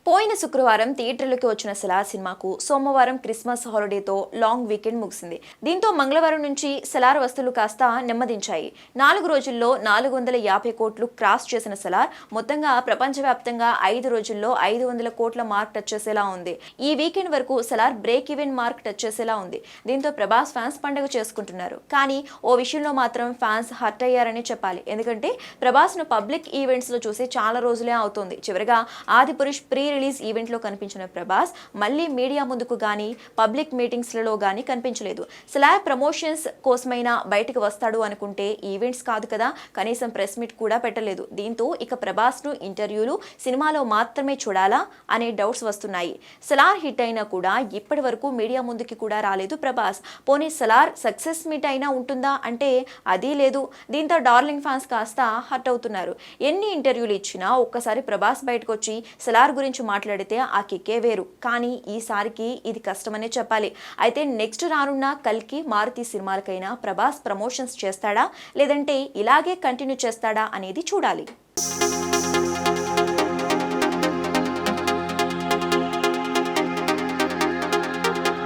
పోయిన శుక్రవారం థియేటర్లకు వచ్చిన సలార్ సినిమాకు సోమవారం క్రిస్మస్ హాలిడేతో లాంగ్ వీకెండ్ ముగిసింది. దీంతో మంగళవారం నుంచి సలార్ వసూళ్లు కాస్త నెమ్మదించాయి. 4 రోజుల్లో 450 కోట్లు క్రాస్ చేసిన సలార్ మొత్తంగా ప్రపంచవ్యాప్తంగా 5 రోజుల్లో 500 కోట్ల మార్క్ టచ్ చేసేలా ఉంది. ఈ వీకెండ్ వరకు Salaar break even mark touch చేసేలా ఉంది. దీంతో ప్రభాస్ ఫ్యాన్స్ పండుగ చేసుకుంటున్నారు. కానీ ఓ విషయంలో మాత్రం ఫ్యాన్స్ హర్ట్ అయ్యారని చెప్పాలి. ఎందుకంటే ప్రభాస్ ను పబ్లిక్ ఈవెంట్స్ లో చూసి చాలా రోజులే అవుతోంది. చివరిగా ఆదిపురుష్ ప్రీ రిలీజ్ ఈవెంట్ లో కనిపించిన ప్రభాస్ మళ్ళీ మీడియా ముందుకు గానీ పబ్లిక్ మీటింగ్స్ లలో గానీ కనిపించలేదు. సలార్ ప్రమోషన్స్ కోసమైనా బయటకు వస్తాడు అనుకుంటే ఈవెంట్స్ కాదు కదా, కనీసం ప్రెస్ మీట్ కూడా పెట్టలేదు. దీంతో ఇక ప్రభాస్ ను ఇంటర్వ్యూలు సినిమాలో మాత్రమే చూడాలా అనే డౌట్స్ వస్తున్నాయి. సలార్ హిట్ అయినా కూడా ఇప్పటి వరకు మీడియా ముందుకి కూడా రాలేదు ప్రభాస్. పోనీ సలార్ సక్సెస్ మీట్ అయినా ఉంటుందా అంటే అది లేదు. దీంతో డార్లింగ్ ఫ్యాన్స్ కాస్త హర్ట్ అవుతున్నారు. ఎన్ని ఇంటర్వ్యూలు ఇచ్చినా ఒక్కసారి ప్రభాస్ బయటకు వచ్చి సలార్ గురించి మాట్లాడితే ఆ కిక్కే వేరు. కానీ ఈసారికి ఇది కష్టమనే చెప్పాలి. అయితే నెక్స్ట్ రానున్న కల్కి మారుతి సినిమాలకైనా ప్రభాస్ ప్రమోషన్స్ చేస్తాడా లేదంటే ఇలాగే కంటిన్యూ చేస్తాడా అనేది చూడాలి.